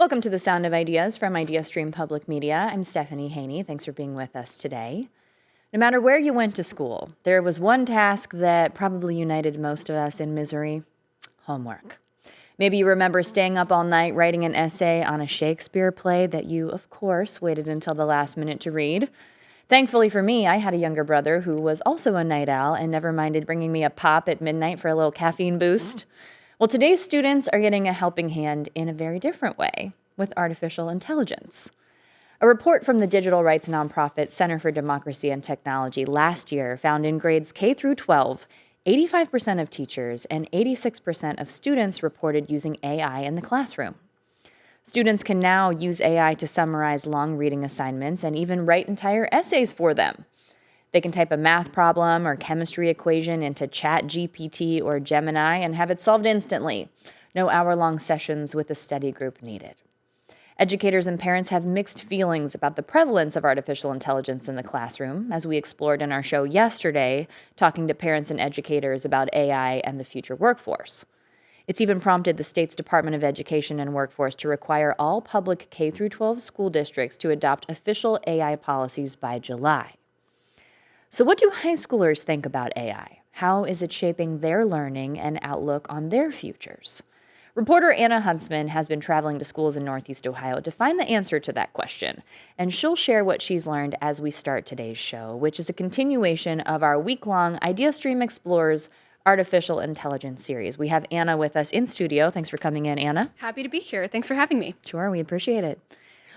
Welcome to the Sound of Ideas from IdeaStream Public Media. I'm Stephanie Haney. Thanks for being with us today. No matter where you went to school, there was one task that probably united most of us in misery: homework. Maybe you remember staying up all night writing an essay on a Shakespeare play that you, of course, waited until the last minute to read. Thankfully for me, I had a younger brother who was also a night owl and never minded bringing me a pop at midnight for a little caffeine boost. Well, today's students are getting a helping hand in a very different way, with artificial intelligence. A report from the digital rights nonprofit Center for Democracy and Technology last year found in grades K through 12, 85% of teachers and 86% of students reported using AI in the classroom. Students can now use AI to summarize long reading assignments and even write entire essays for them. They can type a math problem or chemistry equation into ChatGPT or Gemini and have it solved instantly. No hour-long sessions with a study group needed. Educators and parents have mixed feelings about the prevalence of artificial intelligence in the classroom, as we explored in our show yesterday, talking to parents and educators about AI and the future workforce. It's even prompted the state's Department of Education and Workforce to require all public K-12 school districts to adopt official AI policies by July. So what do high schoolers think about AI? How is it shaping their learning and outlook on their futures? Reporter Anna Huntsman has been traveling to schools in Northeast Ohio to find the answer to that question, and she'll share what she's learned as we start today's show, which is a continuation of our week-long IdeaStream Explores Artificial Intelligence series. We have Anna with us in studio. Thanks for coming in, Anna. Happy to be here. Thanks for having me. Sure, we appreciate it.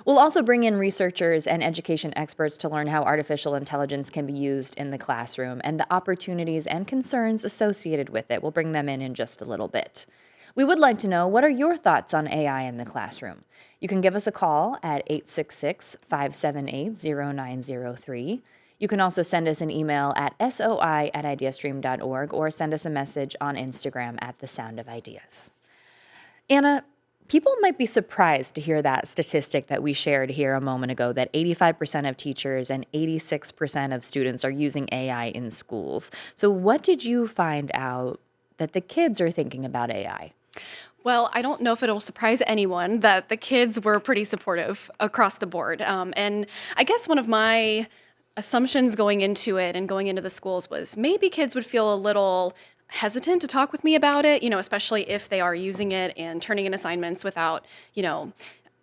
We'll also bring in researchers and education experts to learn how artificial intelligence can be used in the classroom and the opportunities and concerns associated with it. We'll bring them in just a little bit. We would like to know, what are your thoughts on AI in the classroom? You can give us a call at 866-578-0903. You can also send us an email at soi@ideastream.org or send us a message on Instagram at The Sound of Ideas. Anna, people might be surprised to hear that statistic that we shared here a moment ago, that 85% of teachers and 86% of students are using AI in schools. So what did you find out that the kids are thinking about AI? Well, I don't know if it'll surprise anyone that the kids were pretty supportive across the board. And I guess one of my assumptions going into it and going into the schools was maybe kids would feel a little hesitant to talk with me about it, especially if they are using it and turning in assignments without,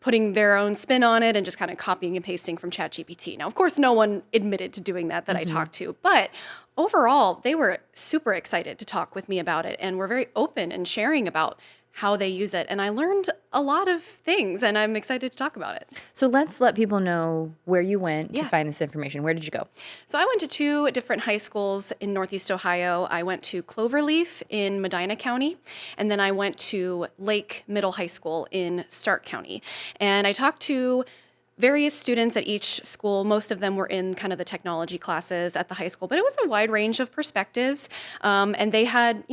putting their own spin on it and just kind of copying and pasting from ChatGPT. Now, of course, no one admitted to doing that I talked to, but overall, they were super excited to talk with me about it and were very open and sharing about how they use it. And I learned a lot of things, and I'm excited to talk about it. So let's let people know where you went to find this information. Where did you go? So I went to 2 different high schools in Northeast Ohio. I went to Cloverleaf in Medina County, and then I went to Lake Middle High School in Stark County. And I talked to various students at each school. Most of them were in kind of the technology classes at the high school, but it was a wide range of perspectives. And they had,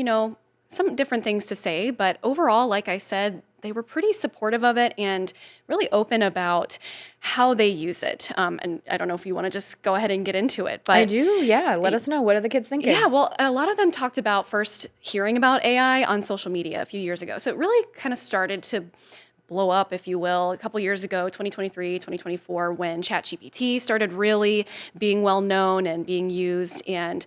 some different things to say, but overall, like I said, they were pretty supportive of it and really open about how they use it. And I don't know if you want to just go ahead and get into it. But I do, yeah. Let us know. What are the kids thinking? Yeah, well, a lot of them talked about first hearing about AI on social media a few years ago. So it really kind of started to blow up, if you will, a couple years ago, 2023, 2024, when ChatGPT started really being well known and being used. And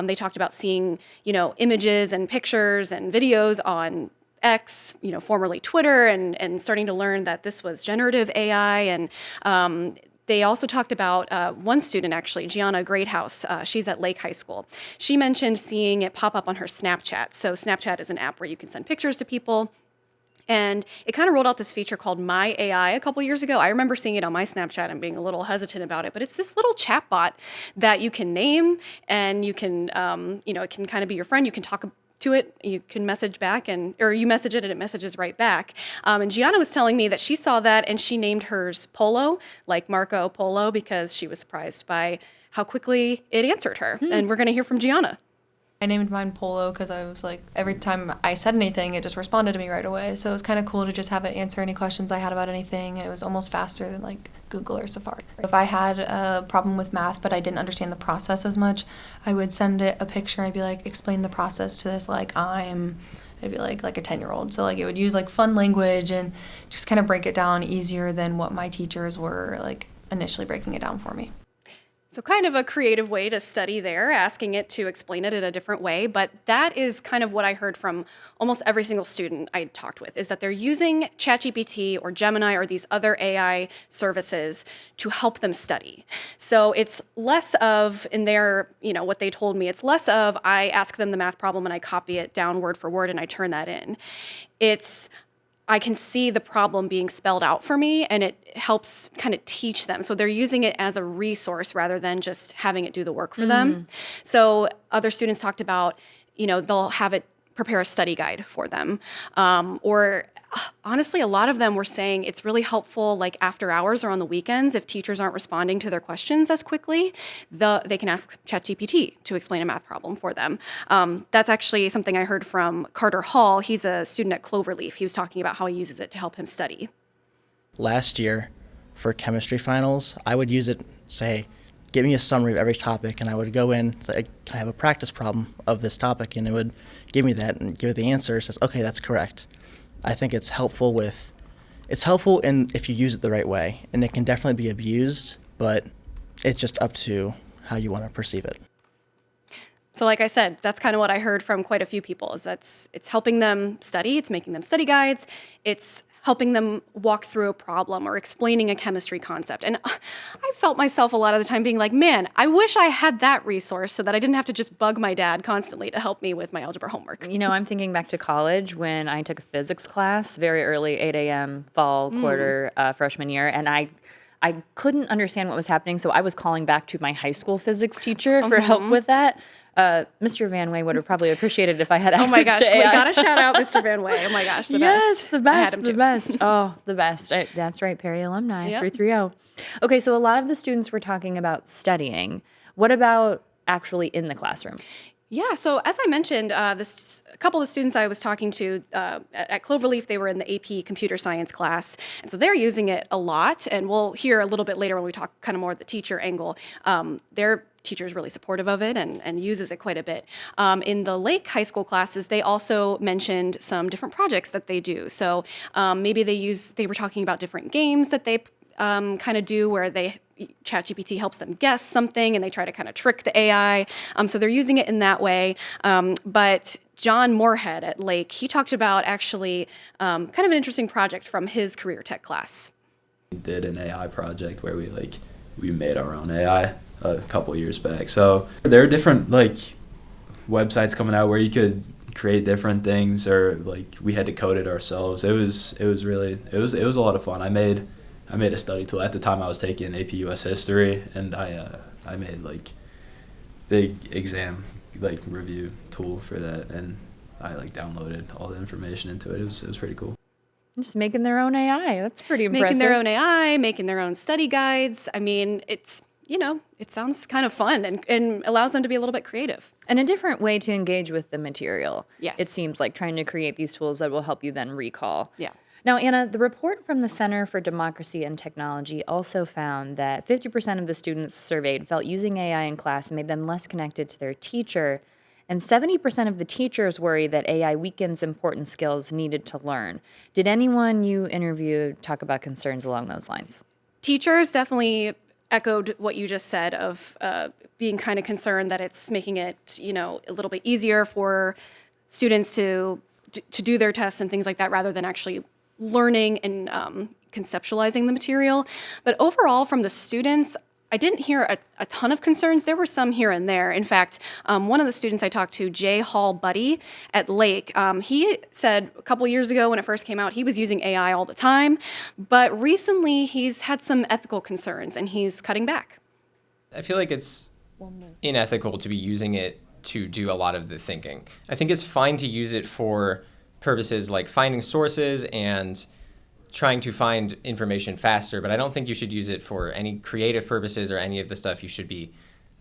they talked about seeing, images and pictures and videos on X, formerly Twitter, and starting to learn that this was generative AI. And they also talked about one student, actually, Gianna Greathouse. She's at Lake High School. She mentioned seeing it pop up on her Snapchat. So Snapchat is an app where you can send pictures to people. And it kind of rolled out this feature called My AI a couple years ago. I remember seeing it on my Snapchat and being a little hesitant about it, but it's this little chatbot that you can name, and you can, it can kind of be your friend. You can talk to it, you can message back, or you message it and it messages right back. And Gianna was telling me that she saw that and she named hers Polo, like Marco Polo, because she was surprised by how quickly it answered her. And we're going to hear from Gianna. I named mine Polo because I was like, every time I said anything, it just responded to me right away. So it was kind of cool to just have it answer any questions I had about anything. And it was almost faster than like Google or Safari. If I had a problem with math, but I didn't understand the process as much, I would send it a picture and I'd be like, explain the process to this like I'm It'd be like a 10-year-old. So like it would use like fun language and just kind of break it down easier than what my teachers were like initially breaking it down for me. So kind of a creative way to study there, asking it to explain it in a different way. But that is kind of what I heard from almost every single student I talked with, is that they're using ChatGPT or Gemini or these other AI services to help them study. So it's less of, in their, what they told me, it's less of I ask them the math problem and I copy it down word for word and I turn that in. It's I can see the problem being spelled out for me, and it helps kind of teach them. So they're using it as a resource rather than just having it do the work for them. So other students talked about, they'll have it prepare a study guide for them. Or honestly, a lot of them were saying it's really helpful like after hours or on the weekends if teachers aren't responding to their questions as quickly, they can ask ChatGPT to explain a math problem for them. That's actually something I heard from Carter Hall. He's a student at Cloverleaf. He was talking about how he uses it to help him study. Last year, for chemistry finals, I would use it, say, give me a summary of every topic, and I would go in, say, can I have a practice problem of this topic? And it would give me that and give it the answer. It says, okay, that's correct. I think it's helpful in if you use it the right way, and it can definitely be abused, but it's just up to how you want to perceive it. So like I said, that's kind of what I heard from quite a few people, is it's helping them study, it's making them study guides, it's helping them walk through a problem or explaining a chemistry concept. And I felt myself a lot of the time being like, man, I wish I had that resource so that I didn't have to just bug my dad constantly to help me with my algebra homework. I'm thinking back to college when I took a physics class, very early, 8 a.m. fall quarter freshman year, and I couldn't understand what was happening, so I was calling back to my high school physics teacher for help with that. Mr. Van Way would have probably appreciated if I had access Oh my gosh, to AI. we gotta shout out Mr. Van Way. Oh my gosh, the best. Yes, the I had best, him the too. best. Oh, the best. That's right, Perry alumni, Yep. 330. Okay, so a lot of the students were talking about studying. What about actually in the classroom? Yeah, so as I mentioned, a couple of students I was talking to at Cloverleaf, they were in the AP Computer Science class, and so they're using it a lot, and we'll hear a little bit later when we talk kind of more at the teacher angle. Their teacher is really supportive of it and uses it quite a bit. In the Lake High School classes, they also mentioned some different projects that they do. So maybe they were talking about different games that they kind of do where ChatGPT helps them guess something and they try to kind of trick the AI. So they're using it in that way. But John Moorhead at Lake, he talked about actually kind of an interesting project from his career tech class. We did an AI project where we made our own AI a couple years back. So there are different websites coming out where you could create different things, or we had to code it ourselves. It was a lot of fun. I made a study tool. At the time I was taking AP US history, and I made big exam review tool for that, and I downloaded all the information into it. It was pretty cool. Just making their own AI. That's pretty impressive. Making their own AI, making their own study guides. I mean, it's, it sounds kind of fun and allows them to be a little bit creative. And a different way to engage with the material. Yes. It seems like trying to create these tools that will help you then recall. Yeah. Now, Anna, the report from the Center for Democracy and Technology also found that 50% of the students surveyed felt using AI in class made them less connected to their teacher, and 70% of the teachers worry that AI weakens important skills needed to learn. Did anyone you interviewed talk about concerns along those lines? Teachers definitely echoed what you just said of being kind of concerned that it's making it, a little bit easier for students to do their tests and things like that rather than actually learning and conceptualizing the material. But overall, from the students, I didn't hear a ton of concerns. There were some here and there. In fact, one of the students I talked to, Jay Hall Buddy at Lake, he said a couple years ago when it first came out, he was using AI all the time. But recently, he's had some ethical concerns, and he's cutting back. I feel like it's unethical to be using it to do a lot of the thinking. I think it's fine to use it for purposes like finding sources and trying to find information faster, but I don't think you should use it for any creative purposes or any of the stuff you should be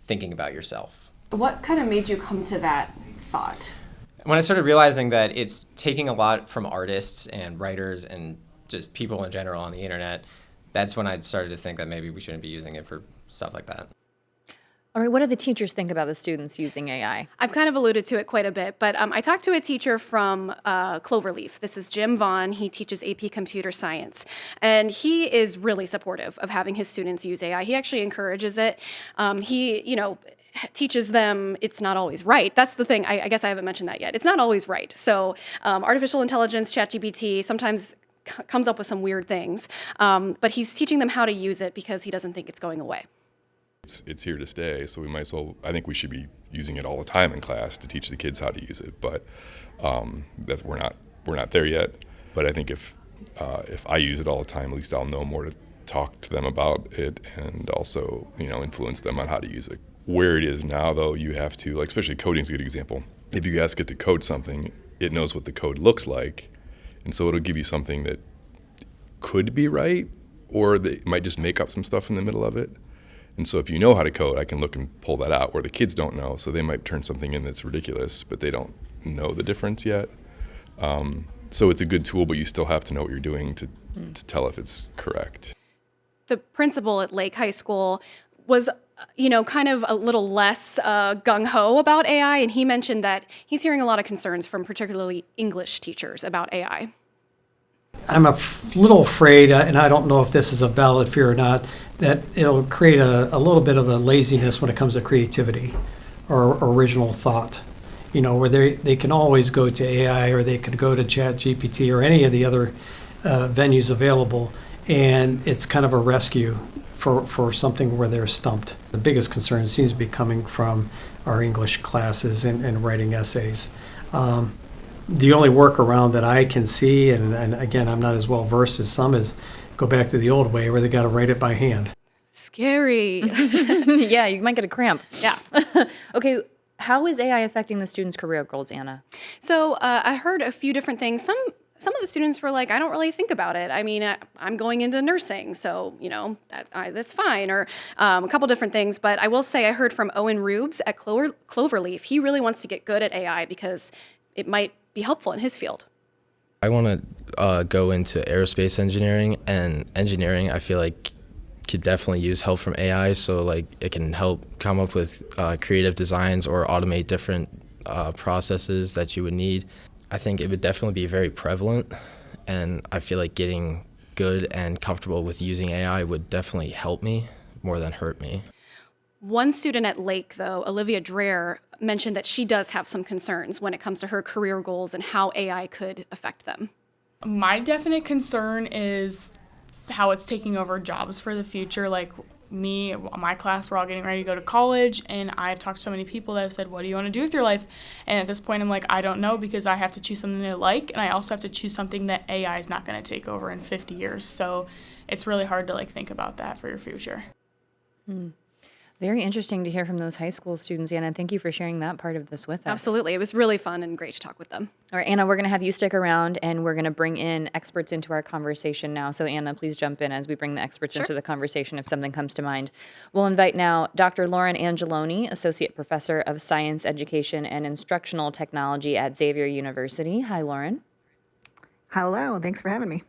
thinking about yourself. What kind of made you come to that thought? When I started realizing that it's taking a lot from artists and writers and just people in general on the internet, that's when I started to think that maybe we shouldn't be using it for stuff like that. All right, what do the teachers think about the students using AI? I've kind of alluded to it quite a bit, but I talked to a teacher from Cloverleaf. This is Jim Vaughn. He teaches AP Computer Science, and he is really supportive of having his students use AI. He actually encourages it. Teaches them it's not always right. That's the thing. I guess I haven't mentioned that yet. It's not always right. So artificial intelligence, ChatGPT, sometimes comes up with some weird things, but he's teaching them how to use it because he doesn't think it's going away. It's here to stay, so we might as well. I think we should be using it all the time in class to teach the kids how to use it. But we're not there yet. But I think if I use it all the time, at least I'll know more to talk to them about it, and also influence them on how to use it. Where it is now, though, you have to, like, especially coding is a good example. If you ask it to code something, it knows what the code looks like, and so it'll give you something that could be right, or it might just make up some stuff in the middle of it. And so if you know how to code, I can look and pull that out, where the kids don't know, so they might turn something in that's ridiculous, but they don't know the difference yet. So it's a good tool, but you still have to know what you're doing to tell if it's correct. The principal at Lake High School was kind of a little less gung-ho about AI, and he mentioned that he's hearing a lot of concerns from particularly English teachers about AI. I'm a little afraid, and I don't know if this is a valid fear or not, that it'll create a little bit of a laziness when it comes to creativity or original thought. Where they can always go to AI, or they can go to ChatGPT or any of the other venues available, and it's kind of a rescue for something where they're stumped. The biggest concern seems to be coming from our English classes and writing essays. The only workaround that I can see, and again, I'm not as well versed as some, is go back to the old way where they got to write it by hand. Scary. Yeah, you might get a cramp. Yeah. Okay, how is AI affecting the students' career goals, Anna? So I heard a few different things. Some of the students were like, I don't really think about it. I mean, I'm going into nursing, so, that's fine. Or a couple different things. But I will say I heard from Owen Rubes at Cloverleaf. He really wants to get good at AI because it might be helpful in his field. I want to go into aerospace engineering, and engineering I feel like could definitely use help from AI, so like it can help come up with creative designs or automate different processes that you would need. I think it would definitely be very prevalent, and I feel like getting good and comfortable with using AI would definitely help me more than hurt me. One student at Lake, though, Olivia Dreher, mentioned that she does have some concerns when it comes to her career goals and how AI could affect them. My definite concern is how it's taking over jobs for the future. Like my class, we're all getting ready to go to college, and I've talked to so many people that have said, what do you want to do with your life? And at this point, I'm like, I don't know, because I have to choose something that I like, and I also have to choose something that AI is not going to take over in 50 years. So it's really hard to think about that for your future. Very interesting to hear from those high school students, Anna. Thank you for sharing that part of this with us. Absolutely. It was really fun and great to talk with them. All right, Anna, we're going to have you stick around, and we're going to bring in experts into our conversation now. So, Anna, please jump in as we bring the experts into the conversation if something comes to mind. We'll invite now Dr. Lauren Angeloni, Associate Professor of Science Education and Instructional Technology at Xavier University. Hi, Lauren. Hello. Thanks for having me.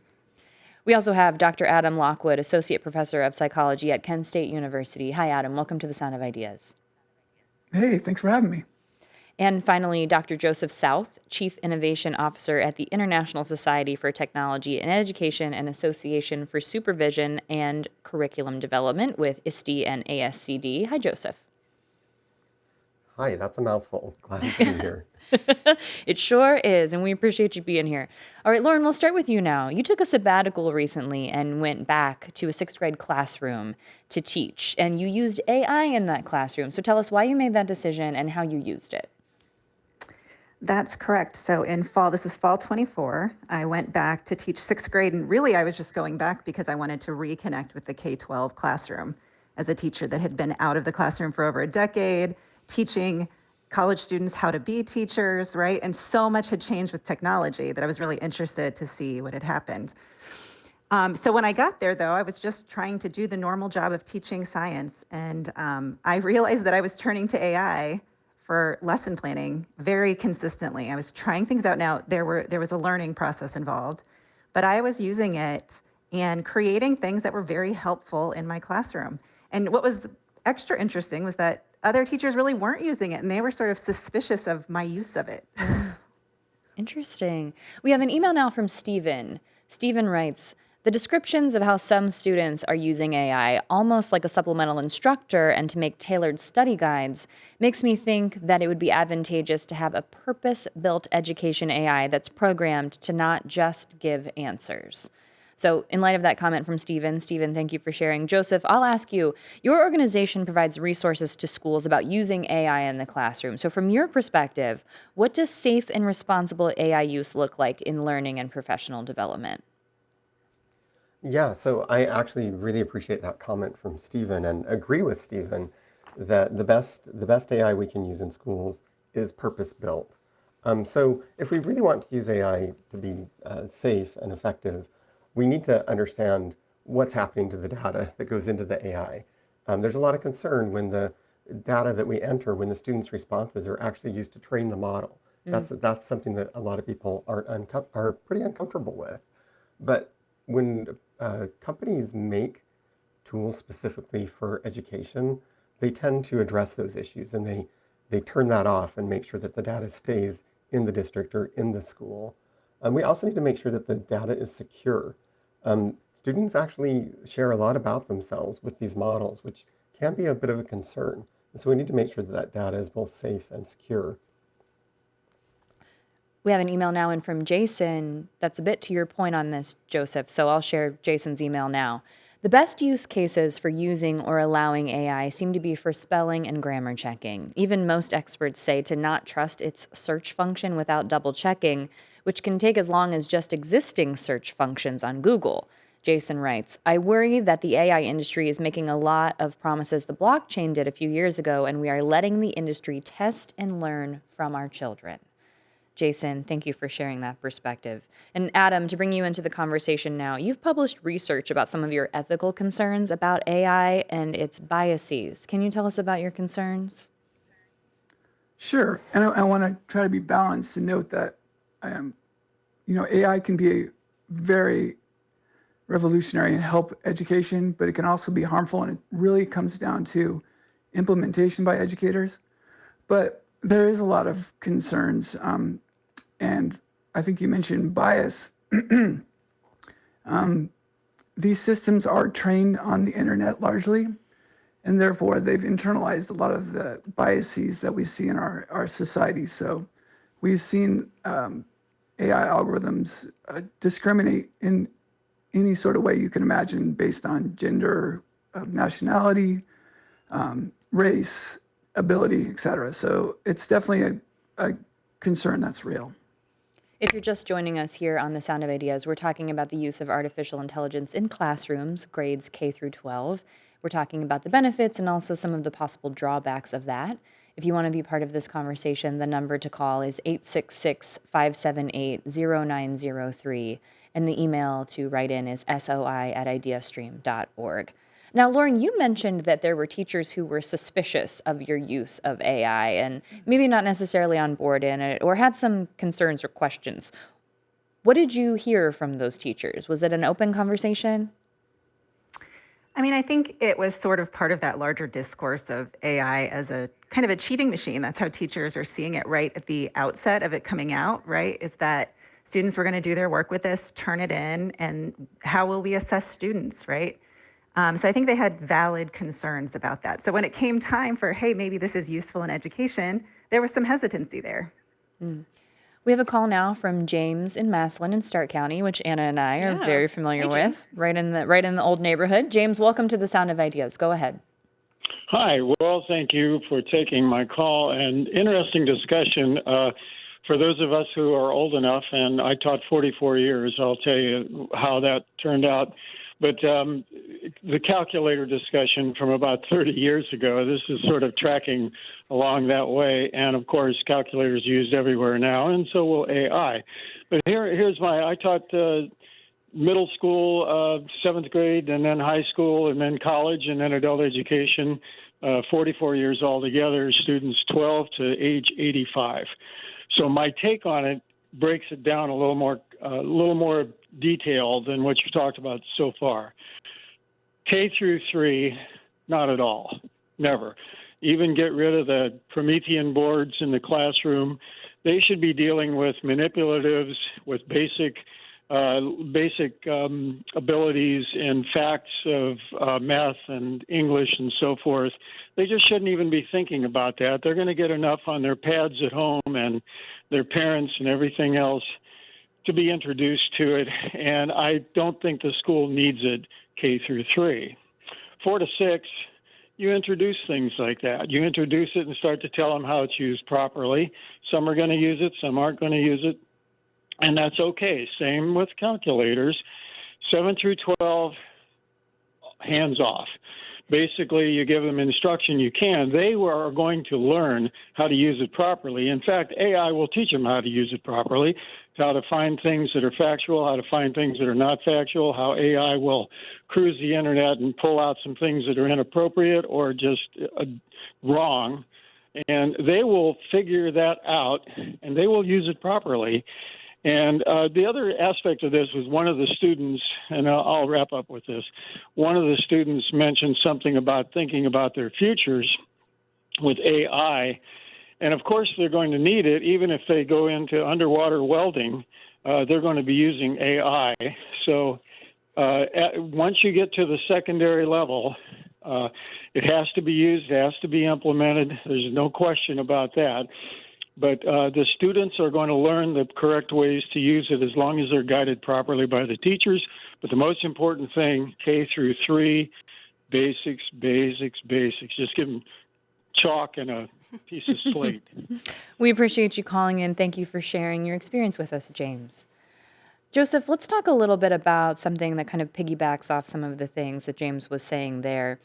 We also have Dr. Adam Lockwood, Associate Professor of Psychology at Kent State University. Hi, Adam. Welcome to the Sound of Ideas. Hey, thanks for having me. And finally, Dr. Joseph South, Chief Innovation Officer at the International Society for Technology and Education and Association for Supervision and Curriculum Development with ISTE and ASCD. Hi, Joseph. Hi, that's a mouthful. Glad to be here. It sure is, and we appreciate you being here. All right, Lauren, we'll start with you now. You took a sabbatical recently and went back to a 6th grade classroom to teach, and you used AI in that classroom. So tell us why you made that decision and how you used it. That's correct. So this was fall 24, I went back to teach 6th grade, and really I was just going back because I wanted to reconnect with the K-12 classroom as a teacher that had been out of the classroom for over a decade, teaching college students how to be teachers, right? And so much had changed with technology that I was really interested to see what had happened. So when I got there, though, I was just trying to do the normal job of teaching science. And I realized that I was turning to AI for lesson planning very consistently. I was trying things out. Now, there was a learning process involved, but I was using it and creating things that were very helpful in my classroom. And what was extra interesting was that other teachers really weren't using it and they were sort of suspicious of my use of it. Interesting. We have an email now from Stephen. Stephen writes, the descriptions of how some students are using AI almost like a supplemental instructor and to make tailored study guides makes me think that it would be advantageous to have a purpose-built education AI that's programmed to not just give answers. So in light of that comment from Stephen, thank you for sharing. Joseph, I'll ask you, your organization provides resources to schools about using AI in the classroom. So from your perspective, what does safe and responsible AI use look like in learning and professional development? Yeah, so I actually really appreciate that comment from Stephen and agree with Stephen that the best AI we can use in schools is purpose-built. So if we really want to use AI to be safe and effective, we need to understand what's happening to the data that goes into the AI. There's a lot of concern when the data that we enter, when the students' responses are actually used to train the model. That's something that a lot of people are pretty uncomfortable with. But when companies make tools specifically for education, they tend to address those issues and they turn that off and make sure that the data stays in the district or in the school. We also need to make sure that the data is secure. Students actually share a lot about themselves with these models, which can be a bit of a concern. And so we need to make sure that that data is both safe and secure. We have an email now in from Jason that's a bit to your point on this, Joseph, so I'll share Jason's email now. The best use cases for using or allowing AI seem to be for spelling and grammar checking. Even most experts say to not trust its search function without double checking, which can take as long as just existing search functions on Google. Jason writes, I worry that the AI industry is making a lot of promises the blockchain did a few years ago, and we are letting the industry test and learn from our children. Jason, thank you for sharing that perspective. And Adam, to bring you into the conversation now, you've published research about some of your ethical concerns about AI and its biases. Can you tell us about your concerns? Sure. And I want to try to be balanced and note that, AI can be very revolutionary and help education, but it can also be harmful. And it really comes down to implementation by educators. But there is a lot of concerns. And I think you mentioned bias. These systems are trained on the internet largely, and therefore they've internalized a lot of the biases that we see in our society. So we've seen AI algorithms discriminate in any sort of way you can imagine based on gender, nationality, race, ability, et cetera. So it's definitely a concern that's real. If you're just joining us here on The Sound of Ideas, we're talking about the use of artificial intelligence in classrooms, grades K through 12. We're talking about the benefits and also some of the possible drawbacks of that. If you want to be part of this conversation, the number to call is 866-578-0903, and the email to write in is soi@ideastream.org. Now, Lauren, you mentioned that there were teachers who were suspicious of your use of AI and maybe not necessarily on board in it or had some concerns or questions. What did you hear from those teachers? Was it an open conversation? I mean, I think it was sort of part of that larger discourse of AI as a kind of a cheating machine. That's how teachers are seeing it right at the outset of it coming out, right? Is that students were going to do their work with this, turn it in, and how will we assess students, right? So I think they had valid concerns about that. So when it came time for, hey, maybe this is useful in education, there was some hesitancy there. We have a call now from James in Massillon in Stark County, which Anna and I are very familiar with, right in the old neighborhood. James, welcome to The Sound of Ideas. Go ahead. Hi. Well, thank you for taking my call. And interesting discussion. For those of us who are old enough, and I taught 44 years, I'll tell you how that turned out. But the calculator discussion from about 30 years ago, this is sort of tracking along that way. And, of course, calculators used everywhere now, and so will AI. But I taught middle school, 7th grade, and then high school, and then college, and then adult education, 44 years altogether, students 12 to age 85. So my take on it breaks it down a little more detailed than what you've talked about so far. K through 3, not at all, never. even get rid of the Promethean boards in the classroom. They should be dealing with manipulatives, with basic abilities and facts of math and English and so forth. They just shouldn't even be thinking about that. They're going to get enough on their pads at home and their parents and everything else to be introduced to it. And I don't think the school needs it K through 3. 4 to 6, you introduce things like that. You introduce it and start to tell them how it's used properly. Some are going to use it, some aren't going to use it. And that's okay. Same with calculators. 7 through 12, hands off. Basically, you give them instruction you can. They are going to learn how to use it properly. In fact, AI will teach them how to use it properly, how to find things that are factual, how to find things that are not factual, how AI will cruise the internet and pull out some things that are inappropriate or just wrong. And they will figure that out, and they will use it properly. And the other aspect of this was one of the students, and I'll wrap up with this, one of the students mentioned something about thinking about their futures with AI. And of course, they're going to need it. Even if they go into underwater welding, they're going to be using AI. So once you get to the secondary level, it has to be used, it has to be implemented. There's no question about that. But the students are going to learn the correct ways to use it as long as they're guided properly by the teachers. But the most important thing, K through 3, basics, basics, basics. Just give them chalk and a piece of slate. We appreciate you calling in. Thank you for sharing your experience with us, James. Joseph, let's talk a little bit about something that kind of piggybacks off some of the things that James was saying there.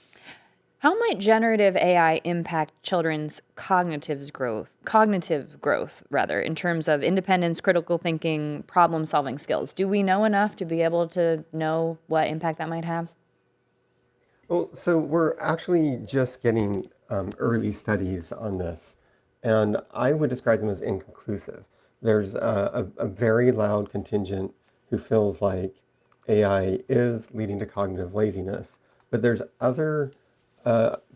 How might generative AI impact children's cognitive growth, in terms of independence, critical thinking, problem-solving skills? Do we know enough to be able to know what impact that might have? Well, so we're actually just getting early studies on this, and I would describe them as inconclusive. There's a very loud contingent who feels like AI is leading to cognitive laziness, but there's other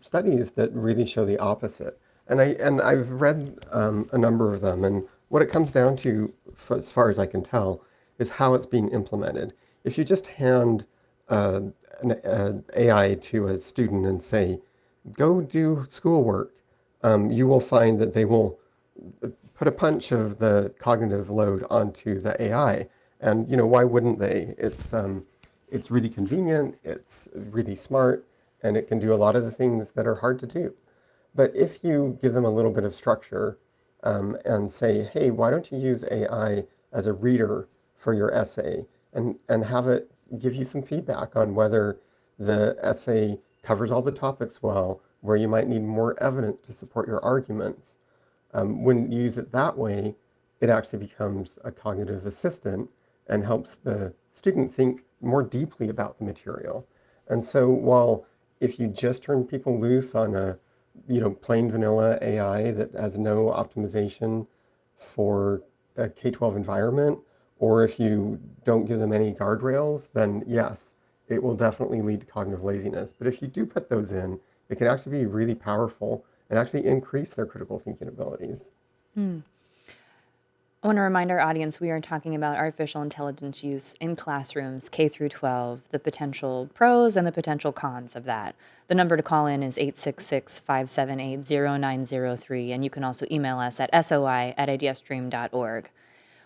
studies that really show the opposite. And I've read a number of them, and what it comes down to, as far as I can tell, is how it's being implemented. If you just hand an AI to a student and say, go do schoolwork, you will find that they will put a punch of the cognitive load onto the AI. And, why wouldn't they? It's really convenient, it's really smart, and it can do a lot of the things that are hard to do. But if you give them a little bit of structure and say, hey, why don't you use AI as a reader for your essay and have it give you some feedback on whether the essay covers all the topics well, where you might need more evidence to support your arguments. When you use it that way, it actually becomes a cognitive assistant and helps the student think more deeply about the material. And so while if you just turn people loose on a plain vanilla AI that has no optimization for a K-12 environment, or if you don't give them any guardrails, then yes, it will definitely lead to cognitive laziness. But if you do put those in, it can actually be really powerful and actually increase their critical thinking abilities. I want to remind our audience we are talking about artificial intelligence use in classrooms K through 12, the potential pros and the potential cons of that. The number to call in is 866-578-0903, and you can also email us at soi@ideastream.org.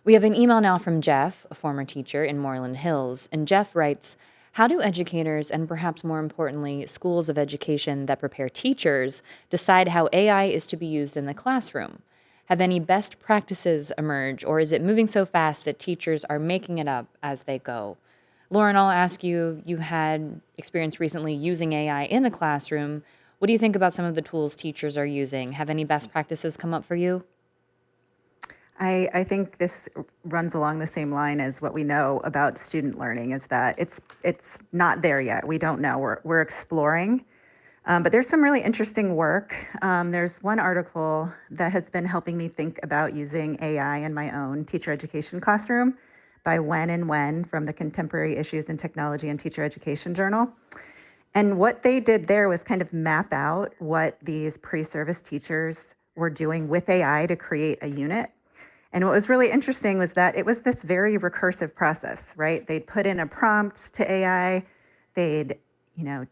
We have an email now from Jeff, a former teacher in Moreland Hills, and Jeff writes, how do educators, and perhaps more importantly, schools of education that prepare teachers, decide how AI is to be used in the classroom? Have any best practices emerge, or is it moving so fast that teachers are making it up as they go? Lauren, I'll ask you, you had experience recently using AI in the classroom. What do you think about some of the tools teachers are using? Have any best practices come up for you? I think this runs along the same line as what we know about student learning, is that it's not there yet. We don't know. We're exploring. But there's some really interesting work. There's one article that has been helping me think about using AI in my own teacher education classroom by Wen and Wen from the Contemporary Issues in Technology and Teacher Education Journal. And what they did there was kind of map out what these pre-service teachers were doing with AI to create a unit. And what was really interesting was that it was this very recursive process, right? They'd put in a prompt to AI, they'd,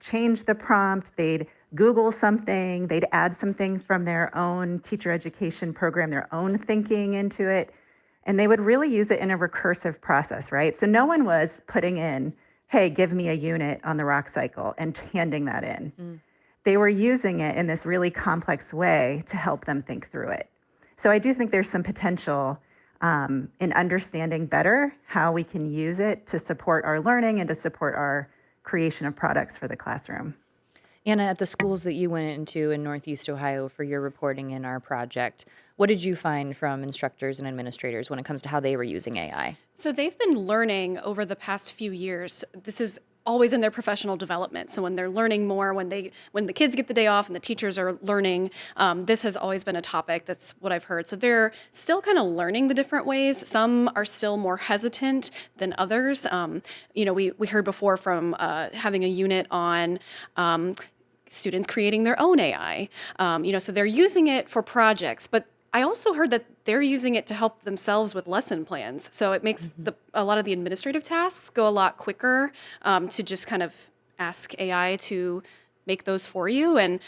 change the prompt, they'd Google something, they'd add something from their own teacher education program, their own thinking into it, and they would really use it in a recursive process, right? So no one was putting in, hey, give me a unit on the rock cycle and handing that in. They were using it in this really complex way to help them think through it. So I do think there's some potential in understanding better how we can use it to support our learning and to support our creation of products for the classroom. Anna, at the schools that you went into in Northeast Ohio for your reporting in our project, what did you find from instructors and administrators when it comes to how they were using AI? So they've been learning over the past few years. This is always in their professional development. So when they're learning more, when the kids get the day off and the teachers are learning, this has always been a topic. That's what I've heard. So they're still kind of learning the different ways. Some are still more hesitant than others. We heard before from having a unit on students creating their own AI. So they're using it for projects, but I also heard that they're using it to help themselves with lesson plans. So it makes a lot of the administrative tasks go a lot quicker to just kind of ask AI to make those for you. And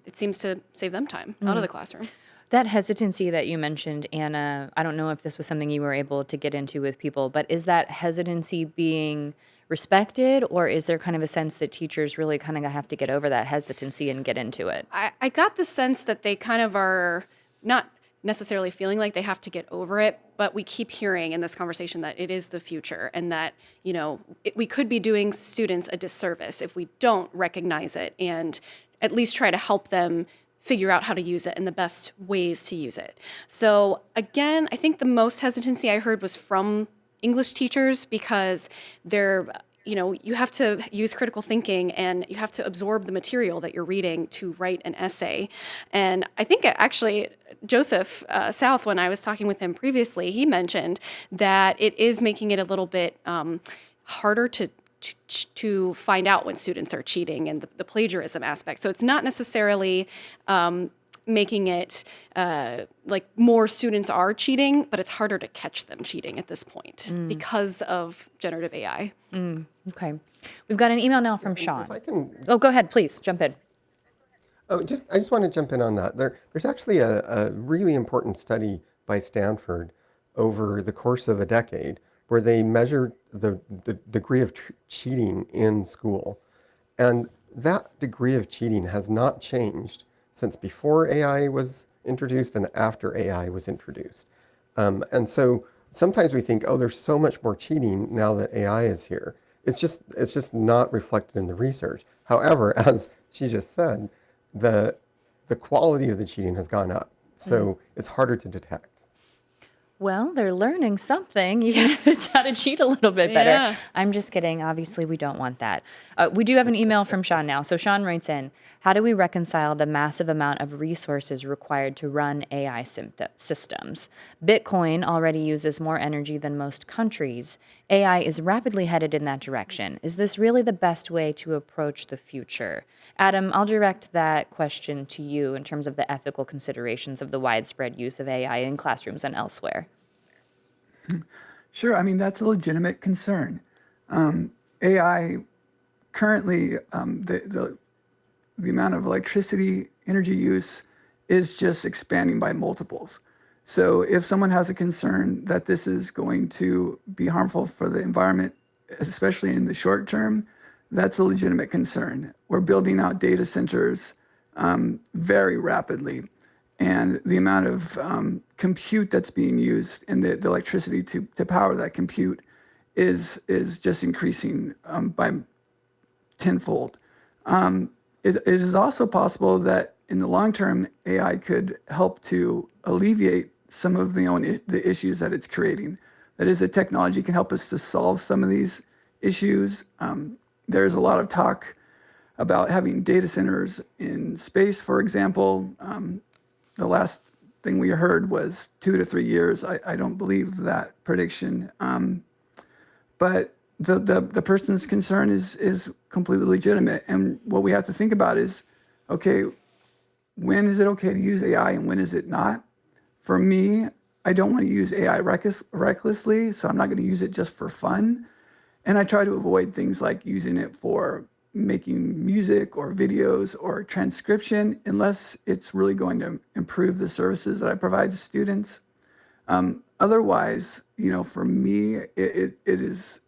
it seems to save them time out of the classroom. That hesitancy that you mentioned, Anna, I don't know if this was something you were able to get into with people, but is that hesitancy being respected, or is there kind of a sense that teachers really kind of have to get over that hesitancy and get into it? I got the sense that they kind of are not necessarily feeling like they have to get over it, but we keep hearing in this conversation that it is the future and that, we could be doing students a disservice if we don't recognize it and at least try to help them figure out how to use it and the best ways to use it. So again, I think the most hesitancy I heard was from English teachers because they're you have to use critical thinking and you have to absorb the material that you're reading to write an essay. And I think actually Joseph South, when I was talking with him previously, he mentioned that it is making it a little bit harder to find out when students are cheating and the plagiarism aspect. So it's not necessarily making it like more students are cheating, but it's harder to catch them cheating at this point because of generative AI. Okay. We've got an email now from Sean. If I can, go ahead, please, jump in. I just want to jump in on that. There's actually a really important study by Stanford over the course of a decade where they measured the degree of cheating in school. And that degree of cheating has not changed since before AI was introduced and after AI was introduced. And so sometimes we think, oh, there's so much more cheating now that AI is here. It's just not reflected in the research. However, as she just said, the quality of the cheating has gone up. So it's harder to detect. Well, they're learning something, even if it's how to cheat a little bit better. Yeah. I'm just kidding. Obviously, we don't want that. We do have an email from Sean now. So Sean writes in, how do we reconcile the massive amount of resources required to run AI systems? Bitcoin already uses more energy than most countries. AI is rapidly headed in that direction. Is this really the best way to approach the future? Adam, I'll direct that question to you in terms of the ethical considerations of the widespread use of AI in classrooms and elsewhere. Sure. I mean, that's a legitimate concern. AI currently, the amount of electricity, energy use is just expanding by multiples. So if someone has a concern that this is going to be harmful for the environment, especially in the short term, that's a legitimate concern. We're building out data centers very rapidly. And the amount of compute that's being used and the electricity to power that compute is just increasing by tenfold. It is also possible that in the long term, AI could help to alleviate some of the issues that it's creating. That is, the technology can help us to solve some of these issues. There's a lot of talk about having data centers in space, for example. The last thing we heard was 2 to 3 years. I don't believe that prediction. But the person's concern is completely legitimate. And what we have to think about is, okay, when is it okay to use AI and when is it not? For me, I don't want to use AI recklessly, so I'm not going to use it just for fun. And I try to avoid things like using it for making music or videos or transcription unless it's really going to improve the services that I provide to students. Otherwise, for me, it is,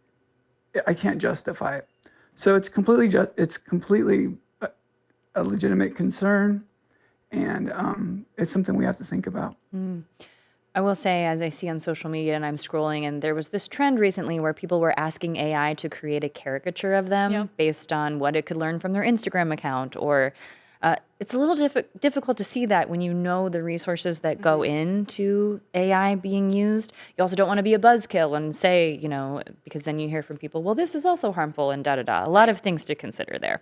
I can't justify it. So it's completely a legitimate concern, and it's something we have to think about. I will say, as I see on social media and I'm scrolling, and there was this trend recently where people were asking AI to create a caricature of them based on what it could learn from their Instagram account. Or it's a little difficult to see that when you know the resources that go into AI being used. You also don't want to be a buzzkill and say, because then you hear from people, well, this is also harmful and da-da-da. A lot of things to consider there.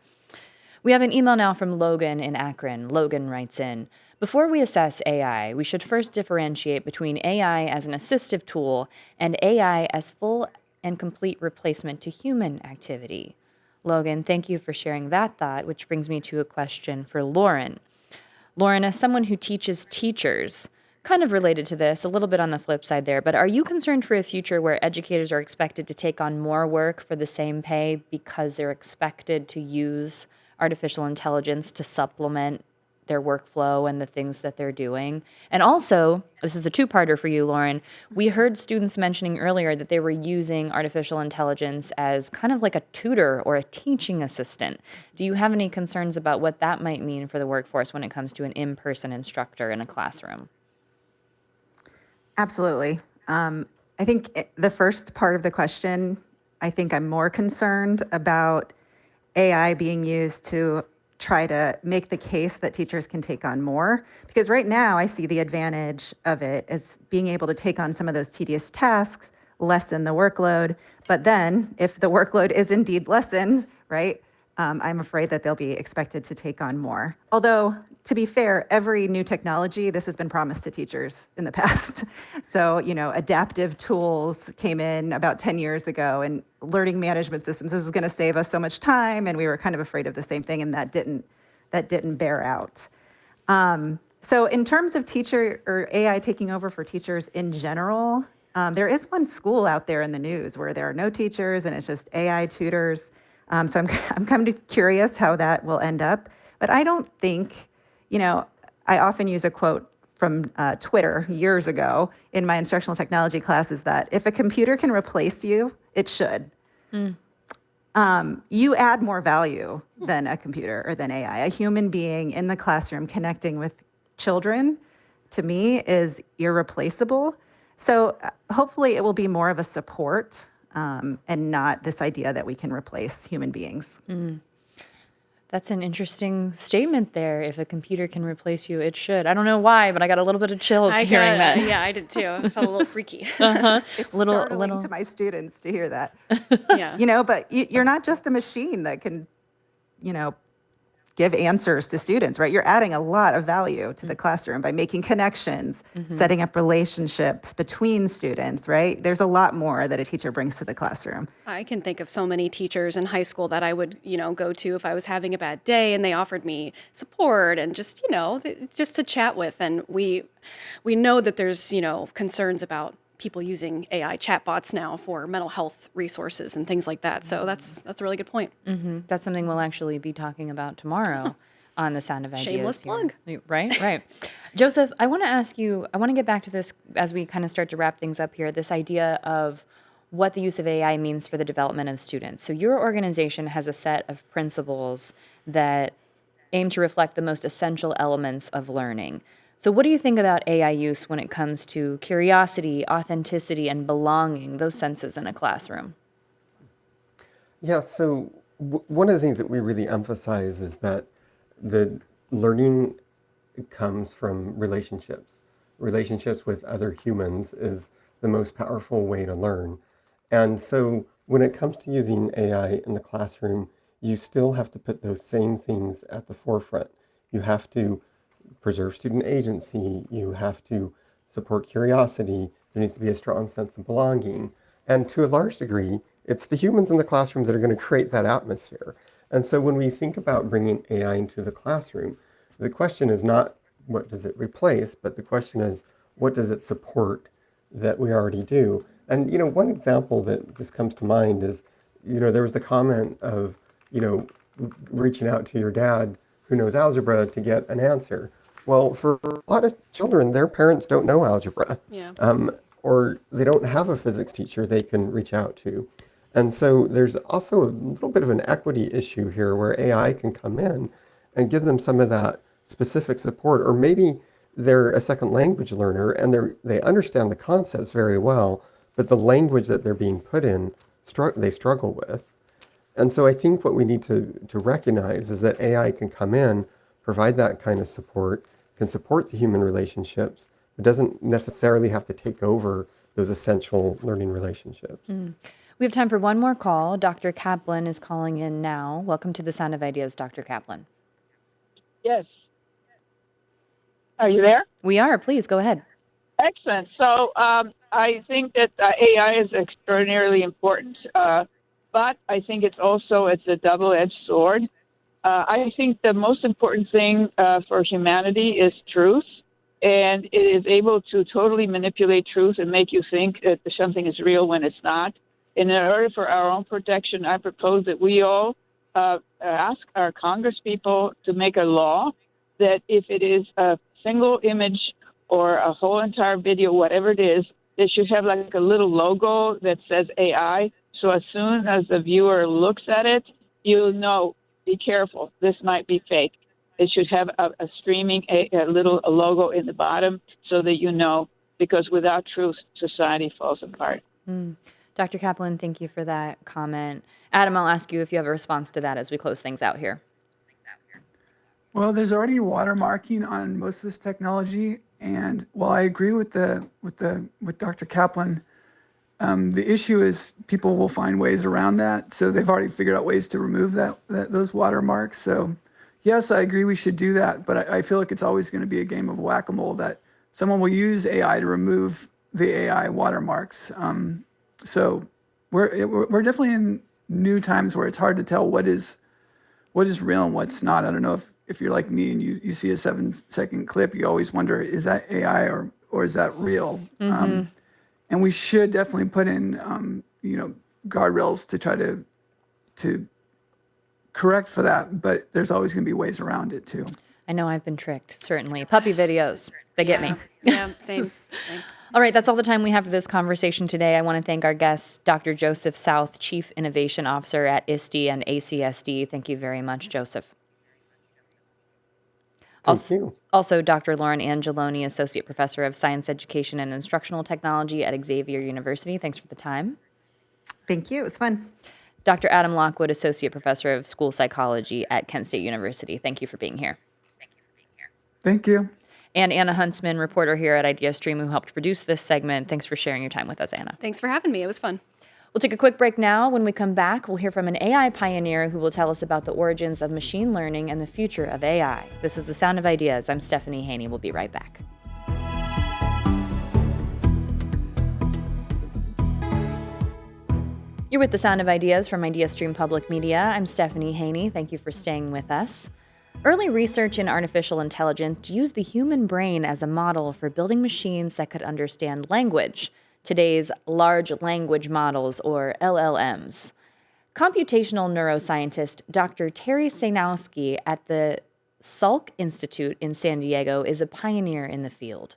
We have an email now from Logan in Akron. Logan writes in, before we assess AI, we should first differentiate between AI as an assistive tool and AI as full and complete replacement to human activity. Logan, thank you for sharing that thought, which brings me to a question for Lauren. Lauren, as someone who teaches teachers, kind of related to this, a little bit on the flip side there, but are you concerned for a future where educators are expected to take on more work for the same pay because they're expected to use artificial intelligence to supplement their workflow and the things that they're doing? And also, this is a two-parter for you, Lauren. We heard students mentioning earlier that they were using artificial intelligence as kind of like a tutor or a teaching assistant. Do you have any concerns about what that might mean for the workforce when it comes to an in-person instructor in a classroom? Absolutely. I think the first part of the question, I think I'm more concerned about AI being used to try to make the case that teachers can take on more. Because right now I see the advantage of it as being able to take on some of those tedious tasks, lessen the workload. But then if the workload is indeed lessened, right, I'm afraid that they'll be expected to take on more. Although, to be fair, every new technology, this has been promised to teachers in the past. So, adaptive tools came in about 10 years ago, and learning management systems, this is going to save us so much time, and we were kind of afraid of the same thing, and that didn't bear out. So in terms of teacher or AI taking over for teachers in general, there is one school out there in the news where there are no teachers and it's just AI tutors. So I'm kind of curious how that will end up. But I don't think, I often use a quote from Twitter years ago in my instructional technology classes that if a computer can replace you, it should. You add more value than a computer or than AI. A human being in the classroom connecting with children, to me, is irreplaceable. So hopefully it will be more of a support and not this idea that we can replace human beings. That's an interesting statement there. If a computer can replace you, it should. I don't know why, but I got a little bit of chills hearing that. Yeah, I did too. I felt a little freaky. It's startling to my students to hear that. Yeah. But you're not just a machine that can, give answers to students, right? You're adding a lot of value to the classroom by making connections, setting up relationships between students, right? There's a lot more that a teacher brings to the classroom. I can think of so many teachers in high school that I would, go to if I was having a bad day and they offered me support and just, just to chat with. And we know that there's, concerns about people using AI chatbots now for mental health resources and things like that. So that's a really good point. That's something we'll actually be talking about tomorrow on The Sound of Ideas. Shameless plug. Right. Joseph, I want to ask you, I want to get back to this as we kind of start to wrap things up here, this idea of what the use of AI means for the development of students. So your organization has a set of principles that aim to reflect the most essential elements of learning. So what do you think about AI use when it comes to curiosity, authenticity, and belonging, those senses in a classroom? Yeah, so one of the things that we really emphasize is that the learning comes from relationships. Relationships with other humans is the most powerful way to learn. And so when it comes to using AI in the classroom, you still have to put those same things at the forefront. You have to preserve student agency, you have to support curiosity, there needs to be a strong sense of belonging. And to a large degree, It's the humans in the classroom that are going to create that atmosphere. And so when we think about bringing AI into the classroom, the question is not what does it replace, but the question is what does it support that we already do. And, one example that just comes to mind is, there was the comment of, reaching out to your dad who knows algebra to get an answer. Well, for a lot of children, their parents don't know algebra. Yeah. Or they don't have a physics teacher they can reach out to. And so there's also a little bit of an equity issue here where AI can come in and give them some of that specific support, or maybe they're a second language learner and they understand the concepts very well, but the language that they're being put in, they struggle with. And so I think what we need to recognize is that AI can come in, provide that kind of support, can support the human relationships. It doesn't necessarily have to take over those essential learning relationships. We have time for one more call. Dr. Kaplan is calling in now. Welcome to the Sound of Ideas, Dr. Kaplan. Yes. Are you there? We are. Please go ahead. Excellent. So I think that AI is extraordinarily important, but I think it's a double-edged sword. I think the most important thing for humanity is truth, and it is able to totally manipulate truth and make you think that something is real when it's not. And in order for our own protection, I propose that we all ask our congresspeople to make a law that if it is a single image or a whole entire video, whatever it is, they should have like a little logo that says AI. So as soon as the viewer looks at it, you'll know, be careful, this might be fake. It should have a streaming, a little logo in the bottom so that you know, because without truth, society falls apart. Dr. Kaplan, thank you for that comment. Adam, I'll ask you if you have a response to that as we close things out here. Well, there's already watermarking on most of this technology, and while I agree with Dr. Kaplan, the issue is people will find ways around that. So they've already figured out ways to remove those watermarks. So yes, I agree we should do that, but I feel like it's always going to be a game of whack-a-mole that someone will use AI to remove the AI watermarks. So we're definitely in new times where it's hard to tell what is real and what's not. I don't know if you're like me and you see a 7-second clip, you always wonder, is that AI or is that real? And we should definitely put in guardrails to try to correct for that, but there's always going to be ways around it too. I know I've been tricked, certainly. Puppy videos, they get me. Yeah, same. All right, that's all the time we have for this conversation today. I want to thank our guests, Dr. Joseph South, Chief Innovation Officer at ISTE and ACSD. Thank you very much, Joseph. Thank you. Also, Dr. Lauren Angeloni, Associate Professor of Science Education and Instructional Technology at Xavier University. Thanks for the time. Thank you. It was fun. Dr. Adam Lockwood, Associate Professor of School Psychology at Kent State University. Thank you for being here. Thank you. And Anna Huntsman, reporter here at IdeaStream, who helped produce this segment. Thanks for sharing your time with us, Anna. Thanks for having me. It was fun. We'll take a quick break now. When we come back, we'll hear from an AI pioneer who will tell us about the origins of machine learning and the future of AI. This is The Sound of Ideas. I'm Stephanie Haney. We'll be right back. You're with The Sound of Ideas from IdeaStream Public Media. I'm Stephanie Haney. Thank you for staying with us. Early research in artificial intelligence used the human brain as a model for building machines that could understand language, today's large language models, or LLMs. Computational neuroscientist Dr. Terry Sejnowski at the Salk Institute in San Diego is a pioneer in the field.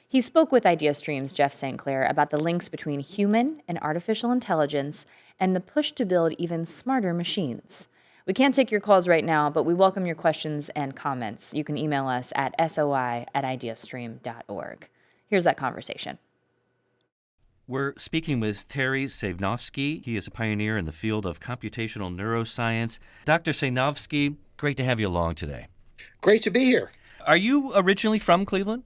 He spoke with IdeaStream's Jeff St. Clair about the links between human and artificial intelligence and the push to build even smarter machines. We can't take your calls right now, but we welcome your questions and comments. You can email us at soi@ideastream.org. Here's that conversation. We're speaking with Terry Sejnowski. He is a pioneer in the field of computational neuroscience. Dr. Sejnowski, great to have you along today. Great to be here. Are you originally from Cleveland?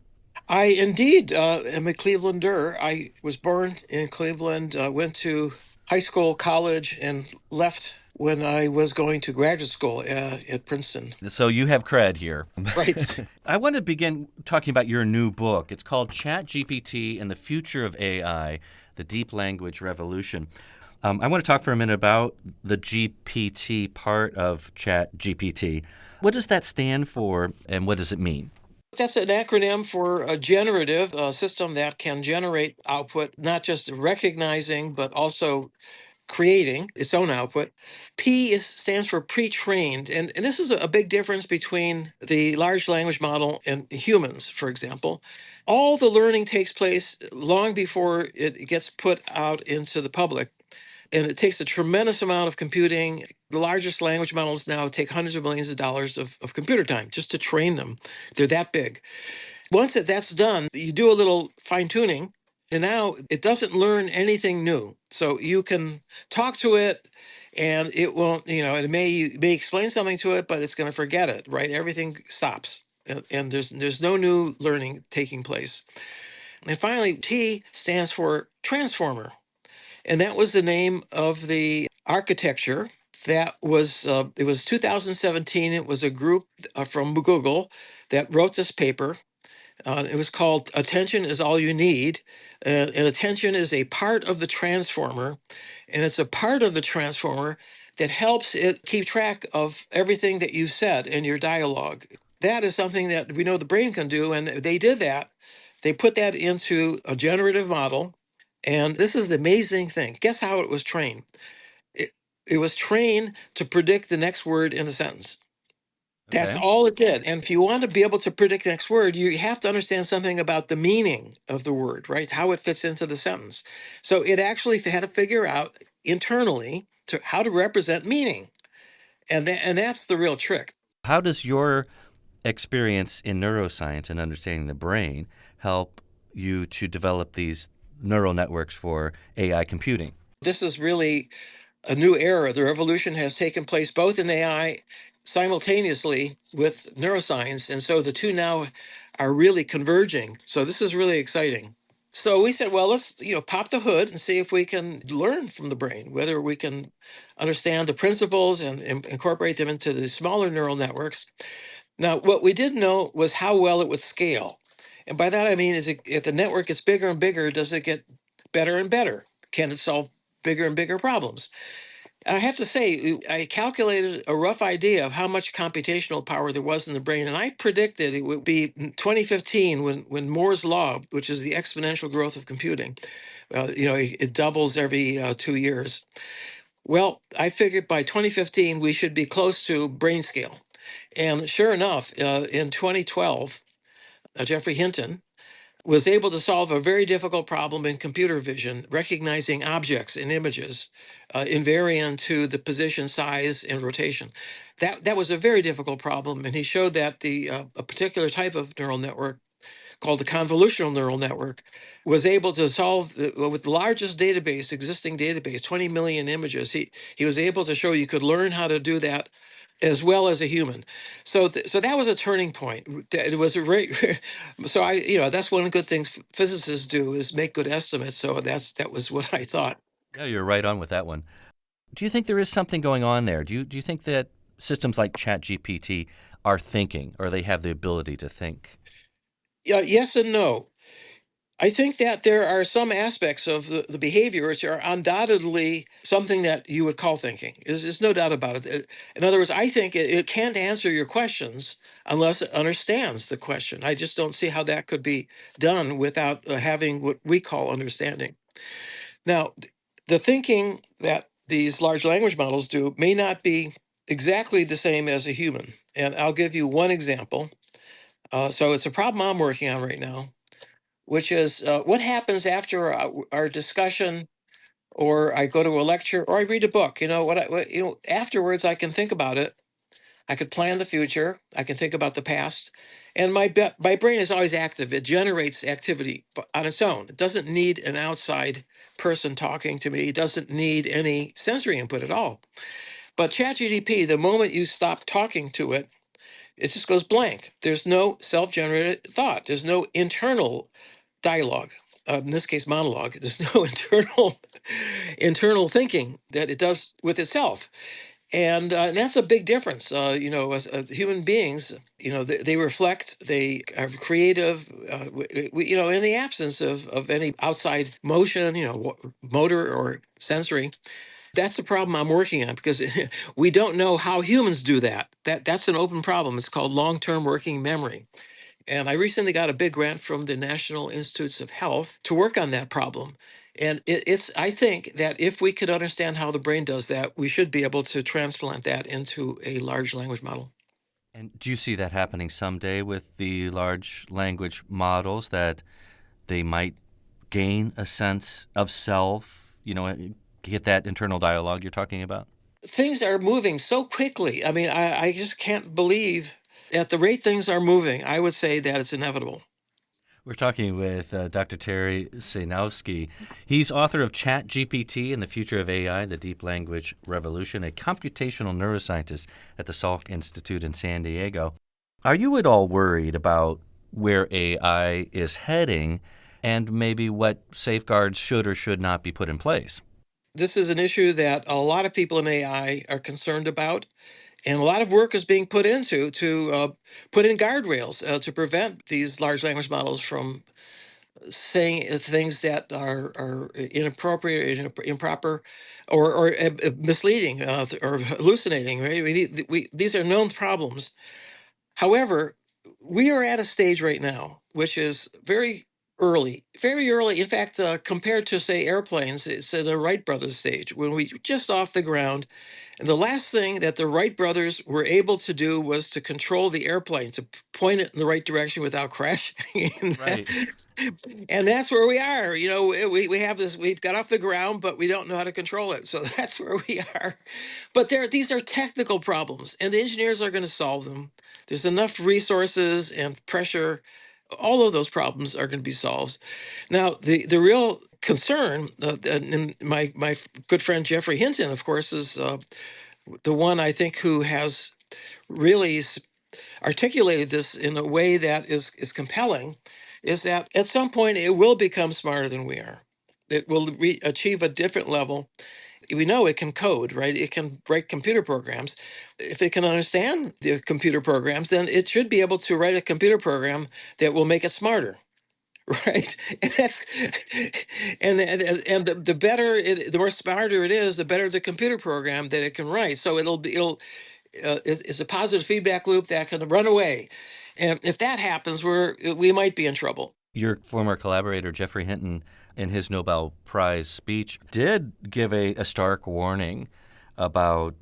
I indeed am a Clevelander. I was born in Cleveland, went to high school, college, and left when I was going to graduate school at Princeton. So you have cred here. Right. I want to begin talking about your new book. It's called ChatGPT and the Future of AI, the Deep Language Revolution. I want to talk for a minute about the GPT part of ChatGPT. What does that stand for, and what does it mean? That's an acronym for a generative system that can generate output, not just recognizing, but also creating its own output. Stands for pre-trained, and this is a big difference between the large language model and humans, for example. All the learning takes place long before it gets put out into the public, and it takes a tremendous amount of computing. The largest language models now take hundreds of millions of dollars of computer time just to train them. They're that big. Once that's done, you do a little fine tuning, and now it doesn't learn anything new. So you can talk to it, and it won't, it may explain something to it, but it's going to forget it, right? Everything stops, and there's no new learning taking place. And finally, T stands for transformer. And that was the name of the architecture that was, it was 2017. It was a group from Google that wrote this paper. It was called Attention is All You Need. And attention is a part of the transformer. And it's a part of the transformer that helps it keep track of everything that you said in your dialogue. That is something that we know the brain can do. And they did that. They put that into a generative model. And this is the amazing thing. Guess how it was trained? It was trained to predict the next word in the sentence. That's all it did. And if you want to be able to predict the next word, you have to understand something about the meaning of the word, right? How it fits into the sentence. So it actually had to figure out internally how to represent meaning. And that's the real trick. How does your experience in neuroscience and understanding the brain help you to develop these neural networks for AI computing? This is really a new era. The revolution has taken place both in AI simultaneously with neuroscience. And so the two now are really converging. So this is really exciting. So we said, well, let's pop the hood and see if we can learn from the brain, whether we can understand the principles and incorporate them into the smaller neural networks. Now, what we didn't know was how well it would scale. And by that, I mean, if the network gets bigger and bigger, does it get better and better? Can it solve bigger and bigger problems? I have to say, I calculated a rough idea of how much computational power there was in the brain, and I predicted it would be 2015 when Moore's law, which is the exponential growth of computing, it doubles every 2 years. Well, I figured by 2015 we should be close to brain scale. And sure enough, in 2012, Geoffrey Hinton was able to solve a very difficult problem in computer vision, recognizing objects and images invariant to the position, size, and rotation. That was a very difficult problem, and he showed that a particular type of neural network called the convolutional neural network was able to solve with the largest existing database, 20 million images. He was able to show you could learn how to do that as well as a human. So that was a turning point. It was that's one of the good things physicists do is make good estimates. So that was what I thought. Yeah, you're right on with that one. Do you think there is something going on there? Do you think that systems like ChatGPT are thinking, or they have the ability to think? Yes and no. I think that there are some aspects of the behavior which are undoubtedly something that you would call thinking. There's no doubt about it. In other words, I think it can't answer your questions unless it understands the question. I just don't see how that could be done without having what we call understanding. Now, the thinking that these large language models do may not be exactly the same as a human. And I'll give you one example. So it's a problem I'm working on right now, which is what happens after our discussion, or I go to a lecture, or I read a book. Afterwards I can think about it. I could plan the future. I can think about the past, and my brain is always active. It generates activity on its own. It doesn't need an outside person talking to me. It doesn't need any sensory input at all. But ChatGPT, the moment you stop talking to it, it just goes blank. There's no self-generated thought. There's no internal dialogue, in this case monologue. There's no internal thinking that it does with itself. And that's a big difference. As human beings, they reflect, they are creative, in the absence of any outside motion, motor or sensory. That's the problem I'm working on, because we don't know how humans do that. That's an open problem. It's called long-term working memory. And I recently got a big grant from the National Institutes of Health to work on that problem. And I think that if we could understand how the brain does that, we should be able to transplant that into a large language model. And do you see that happening someday with the large language models, that they might gain a sense of self, get that internal dialogue you're talking about? Things are moving so quickly. I mean, I just can't believe at the rate things are moving. I would say that it's inevitable. We're talking with Dr. Terry Sejnowski. He's author of ChatGPT and the Future of AI, the Deep Language Revolution, a computational neuroscientist at the Salk Institute in San Diego. Are you at all worried about where AI is heading and maybe what safeguards should or should not be put in place? This is an issue that a lot of people in AI are concerned about. And a lot of work is being put into to put in guardrails to prevent these large language models from saying things that are inappropriate, improper, or misleading or hallucinating. Right? These are known problems. However, we are at a stage right now which is very early, very early. In fact, compared to, say, airplanes, it's at the Wright brothers stage, when we just off the ground. And the last thing that the Wright brothers were able to do was to control the airplane, to point it in the right direction without crashing. Right. And that's where we are. We have this, we've got off the ground, but we don't know how to control it. So that's where we are. But these are technical problems, and the engineers are going to solve them. There's enough resources and pressure. All of those problems are going to be solved. Now, the real concern, and my good friend Geoffrey Hinton, of course, is the one I think who has really articulated this in a way that is compelling, is that at some point it will become smarter than we are. It will achieve a different level. We know it can code, right? It can write computer programs. If it can understand the computer programs, then it should be able to write a computer program that will make it smarter, right? And that's and the better it, the more smarter it is, the better the computer program that it can write. So it's a positive feedback loop that can run away. And if that happens, we might be in trouble. Your former collaborator, Geoffrey Hinton, in his Nobel Prize speech, did give a stark warning about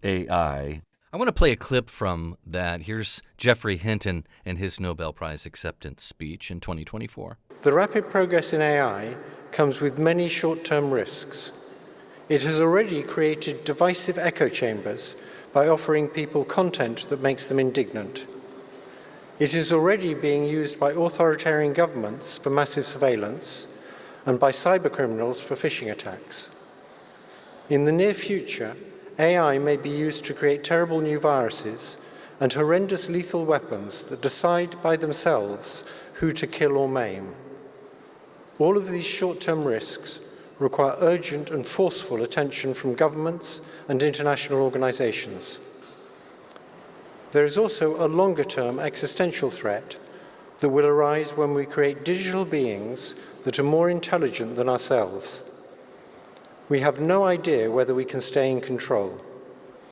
AI. I want to play a clip from that. Here's Geoffrey Hinton and his Nobel Prize acceptance speech in 2024. The rapid progress in AI comes with many short-term risks. It has already created divisive echo chambers by offering people content that makes them indignant. It is already being used by authoritarian governments for massive surveillance and by cybercriminals for phishing attacks. In the near future, AI may be used to create terrible new viruses and horrendous lethal weapons that decide by themselves who to kill or maim. All of these short-term risks require urgent and forceful attention from governments and international organizations. There is also a longer-term existential threat that will arise when we create digital beings that are more intelligent than ourselves. We have no idea whether we can stay in control.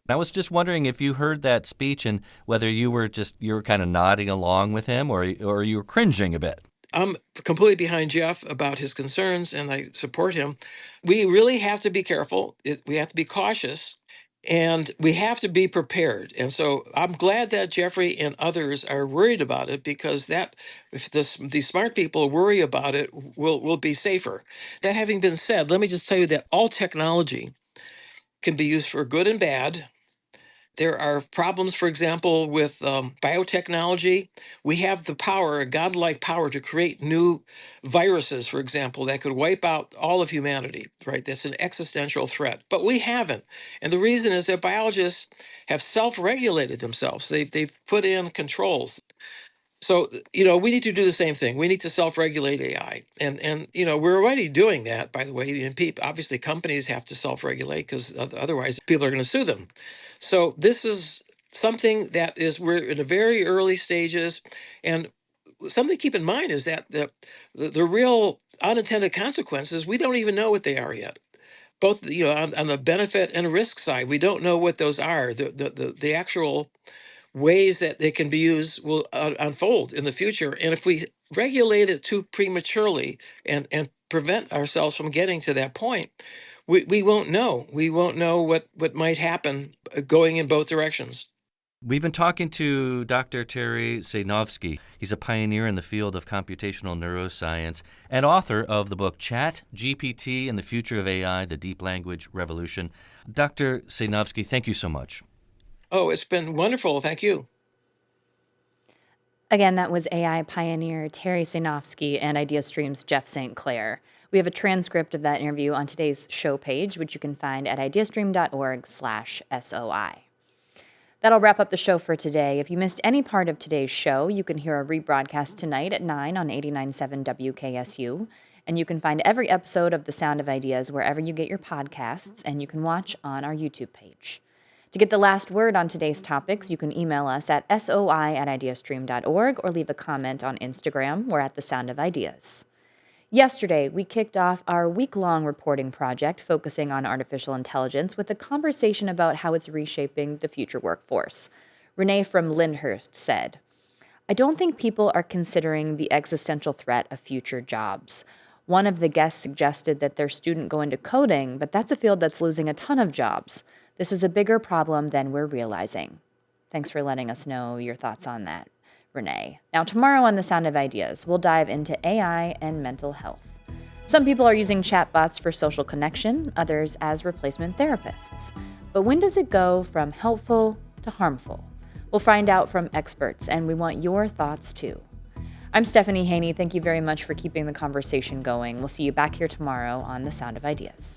I was just wondering if you heard that speech and whether you were kind of nodding along with him or you were cringing a bit. I'm completely behind Jeff about his concerns, and I support him. We really have to be careful. We have to be cautious, and we have to be prepared. And so I'm glad that Geoffrey and others are worried about it, because if these smart people worry about it, we'll be safer. That having been said, let me just tell you that all technology can be used for good and bad. There are problems, for example, with biotechnology. We have the power, a godlike power, to create new viruses, for example, that could wipe out all of humanity, right? That's an existential threat. But we haven't. And the reason is that biologists have self-regulated themselves. They've put in controls. So, we need to do the same thing. We need to self-regulate AI. And we're already doing that, by the way. And obviously, companies have to self-regulate because otherwise people are going to sue them. So this is something that we're in the very early stages. And something to keep in mind is that the real unintended consequences, we don't even know what they are yet. Both, on the benefit and risk side, we don't know what those are. The actual ways that they can be used will unfold in the future. And if we regulate it too prematurely and prevent ourselves from getting to that point, we won't know. We won't know what might happen going in both directions. We've been talking to Dr. Terry Sejnowski. He's a pioneer in the field of computational neuroscience and author of the book ChatGPT and the Future of AI, the Deep Language Revolution. Dr. Sejnowski, thank you so much. Oh, it's been wonderful. Thank you. Again, that was AI pioneer Terry Sejnowski and IdeaStream's Jeff St. Clair. We have a transcript of that interview on today's show page, which you can find at ideastream.org/SOI. That'll wrap up the show for today. If you missed any part of today's show, you can hear a rebroadcast tonight at 9 on 89.7 WKSU. And you can find every episode of The Sound of Ideas wherever you get your podcasts, and you can watch on our YouTube page. To get the last word on today's topics, you can email us at soi@ideastream.org or leave a comment on Instagram. We're at The Sound of Ideas. Yesterday, we kicked off our week-long reporting project focusing on artificial intelligence with a conversation about how it's reshaping the future workforce. Renee from Lyndhurst said, "I don't think people are considering the existential threat of future jobs. One of the guests suggested that their student go into coding, but that's a field that's losing a ton of jobs. This is a bigger problem than we're realizing." Thanks for letting us know your thoughts on that, Renee. Now, tomorrow on The Sound of Ideas, we'll dive into AI and mental health. Some people are using chatbots for social connection, others as replacement therapists. But when does it go from helpful to harmful? We'll find out from experts, and we want your thoughts too. I'm Stephanie Haney. Thank you very much for keeping the conversation going. We'll see you back here tomorrow on The Sound of Ideas.